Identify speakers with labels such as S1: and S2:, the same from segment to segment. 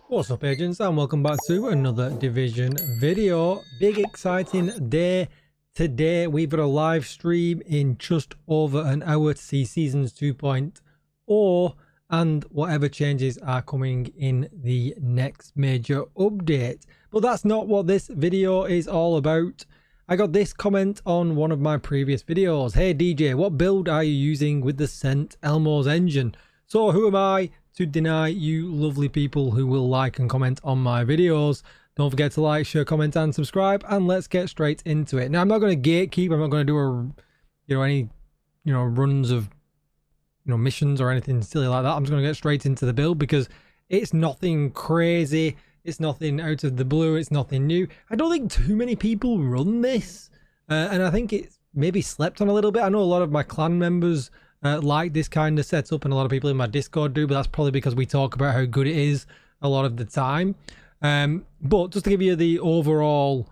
S1: What's up, agents, and welcome back to another Division video. Big exciting day today. We've got a live stream in just over an hour to see seasons 2.0 and whatever changes are coming in the next major update. But that's not what this video is all about. I got this comment on one of my previous videos. Hey DJ, what build are you using with the St.Elmo's engine? So who am I to deny you lovely people who will like and comment on my videos? Don't forget to like, share, comment and subscribe, and let's get straight into it. Now, I'm not going to gatekeep. I'm not going to do any runs of missions or anything silly like that. I'm just going to get straight into the build because it's nothing crazy. It's nothing out of the blue. It's nothing new. I don't think too many people run this, and I think it's maybe slept on a little bit. I know a lot of my clan members like this kind of setup, and a lot of people in my Discord do, but that's probably because we talk about how good it is a lot of the time. But just to give you the overall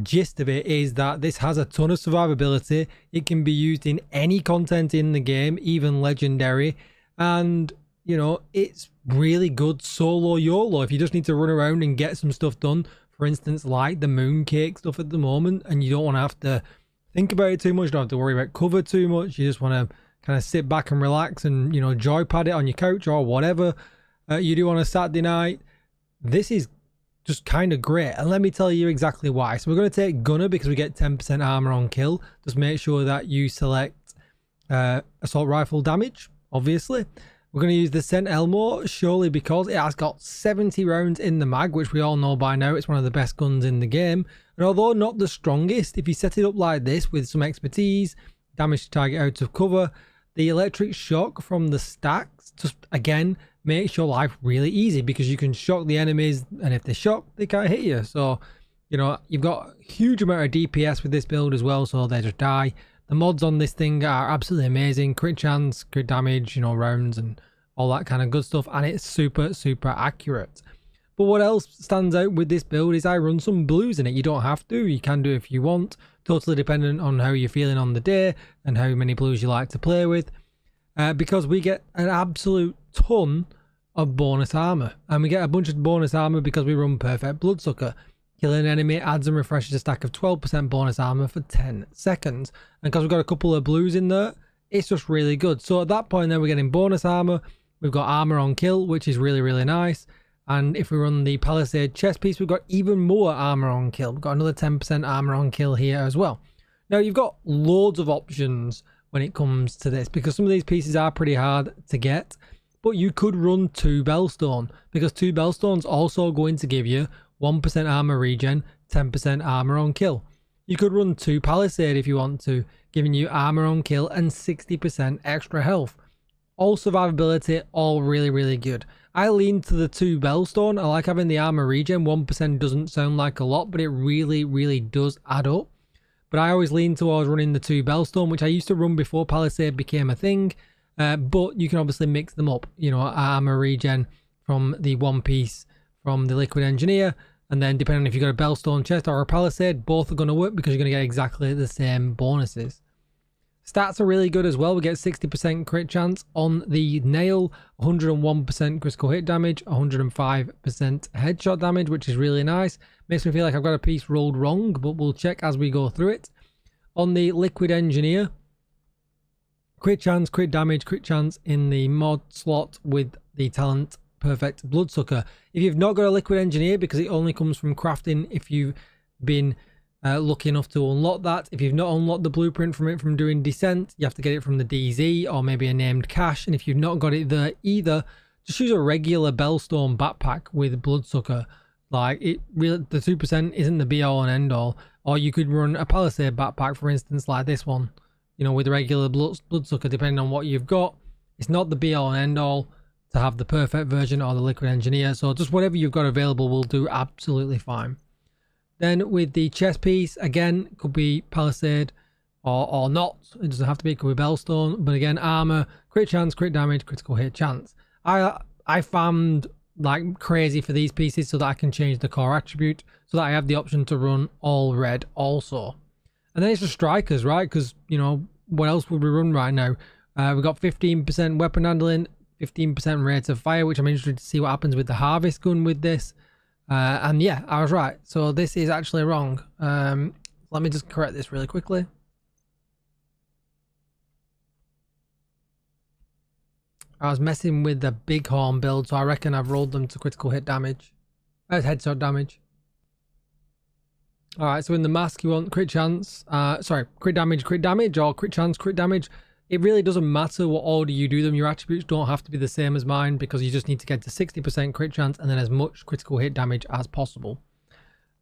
S1: gist of it, is that this has a ton of survivability. It can be used in any content in the game, even legendary, and it's really good solo YOLO if you just need to run around and get some stuff done. For instance, like the mooncake stuff at the moment, and you don't want to have to think about it too much, you don't have to worry about cover too much. You just want to kind of sit back and relax and joypad it on your couch or whatever you do on a Saturday night. This is just kind of great, and let me tell you exactly why. So we're going to take Gunner because we get 10% armor on kill. Just make sure that you select assault rifle damage. Obviously we're going to use the St.Elmo surely because it has got 70 rounds in the mag, which we all know by now. It's one of the best guns in the game, and although not the strongest, if you set it up like this with some expertise, damage to target out of cover, the electric shock from the stacks just again makes your life really easy because you can shock the enemies, and if they're shocked they can't hit you. So you've got a huge amount of DPS with this build as well, so they just die. The mods on this thing are absolutely amazing. Crit chance, crit damage, rounds and all that kind of good stuff, and it's super accurate. But what else stands out with this build is I run some blues in it. You don't have to, you can do if you want, totally dependent on how you're feeling on the day and how many blues you like to play with, because we get an absolute ton of bonus armor, and we get a bunch of bonus armor because we run perfect bloodsucker. Killing an enemy adds and refreshes a stack of 12% bonus armor for 10 seconds, and because we've got a couple of blues in there, it's just really good. So at that point then we're getting bonus armor, we've got armor on kill, which is really nice. And if we run the Palisade chest piece, we've got even more armor on kill. We've got another 10% armor on kill here as well. Now you've got loads of options when it comes to this, because some of these pieces are pretty hard to get, but you could run 2 Bellstone, because 2 Bellstone's also going to give you 1% armor regen, 10% armor on kill. You could run 2 Palisade if you want to, giving you armor on kill and 60% extra health. All survivability, all really good. I lean to the 2 Bellstone. I like having the armor regen. 1% doesn't sound like a lot, but it really does add up. But I always lean towards running the 2 Bellstone, which I used to run before Palisade became a thing. But you can obviously mix them up. Armor regen from the one piece from the Liquid Engineer, and then depending on if you've got a Bellstone chest or a Palisade, both are going to work because you're going to get exactly the same bonuses. Stats are really good as well. We get 60% crit chance on the nail, 101% critical hit damage, 105% headshot damage, which is really nice. Makes me feel like I've got a piece rolled wrong, but we'll check as we go through it. On the Liquid Engineer, crit chance, crit damage, crit chance in the mod slot with the talent perfect bloodsucker. If you've not got a Liquid Engineer, because it only comes from crafting if you've been lucky enough to unlock that. If you've not unlocked the blueprint from it from doing Descent, you have to get it from the DZ or maybe a named cache. And if you've not got it there either, just use a regular Bellstone backpack with bloodsucker. Like, it really, the 2% isn't the be all and end all. Or you could run a Palisade backpack, for instance, like this one, with regular bloodsucker, depending on what you've got. It's not the be all and end all to have the perfect version or the Liquid Engineer. So just whatever you've got available will do absolutely fine. Then with the chest piece, again, could be Palisade or not. It doesn't have to be, it could be Bellstone. But again, armor, crit chance, crit damage, critical hit chance. I farmed like crazy for these pieces so that I can change the core attribute, so that I have the option to run all red also. And then it's just strikers, right? Because, what else would we run right now? We've got 15% weapon handling, 15% rate of fire, which I'm interested to see what happens with the harvest gun with this. And yeah, I was right. So this is actually wrong. Let me just correct this really quickly. I was messing with the bighorn build, so I reckon I've rolled them to critical hit damage. Headshot damage. Alright, so in the mask you want crit chance, crit damage, or crit chance, crit damage. It really doesn't matter what order you do them. Your attributes don't have to be the same as mine because you just need to get to 60% crit chance and then as much critical hit damage as possible.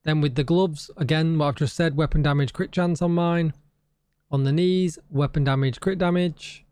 S1: Then with the gloves, again, what I've just said, weapon damage, crit chance on mine. On the knees, weapon damage, crit damage.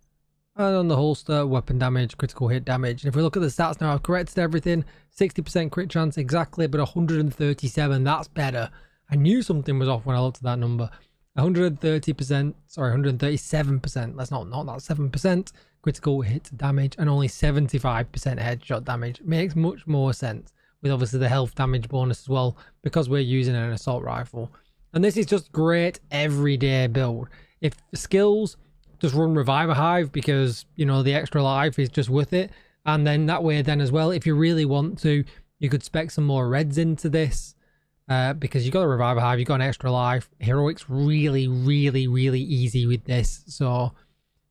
S1: And on the holster, weapon damage, critical hit damage. And if we look at the stats now, I've corrected everything. 60% crit chance exactly, but 137, that's better. I knew something was off when I looked at that number. 130%, sorry, 137%, that's not that 7% critical hit damage and only 75% headshot damage. Makes much more sense with obviously the health damage bonus as well because we're using an assault rifle. And this is just great everyday build. If skills, just run Reviver Hive because, you know, the extra life is just worth it. And then that way then as well, if you really want to, you could spec some more reds into this. Because you got a Reviver Hive, you got an extra life. Heroic's really easy with this. So,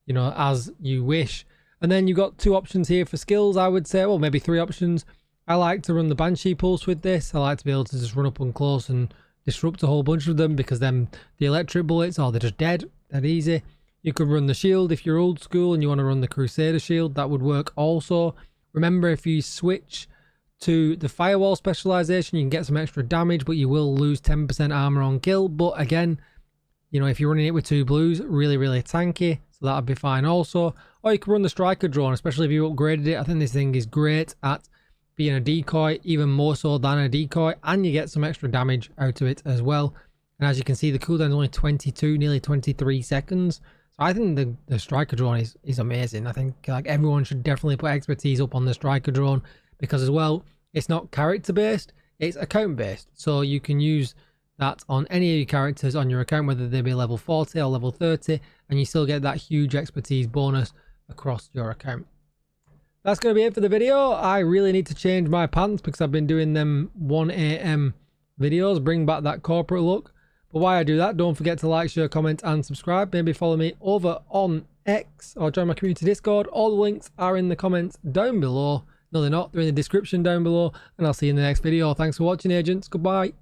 S1: you know, as you wish. And then you got 2 options here for skills, I would say. Well, maybe 3 options. I like to run the Banshee Pulse with this. I like to be able to just run up and close and disrupt a whole bunch of them because then the electric bullets, they're just dead. That easy. You could run the shield if you're old school and you want to run the Crusader shield. That would work also. Remember, if you switch to the firewall specialization, you can get some extra damage, but you will lose 10% armor on kill. But again, you know, if you're running it with 2 blues, really tanky, so that'd be fine also. Or you can run the striker drone, especially if you upgraded it. I think this thing is great at being a decoy, even more so than a decoy, and you get some extra damage out of it as well. And as you can see, the cooldown is only 22, nearly 23 seconds. So I think the striker drone is amazing. I think like everyone should definitely put expertise up on the striker drone. Because as well, it's not character based, it's account based. So you can use that on any of your characters on your account, whether they be level 40 or level 30, and you still get that huge expertise bonus across your account. That's going to be it for the video. I really need to change my pants because I've been doing them 1 AM videos, bring back that corporate look. But while I do that, don't forget to like, share, comment and subscribe. Maybe follow me over on X or join my community Discord. All the links are in the comments down below. No, they're not. They're in the description down below. And I'll see you in the next video. Thanks for watching, agents. Goodbye.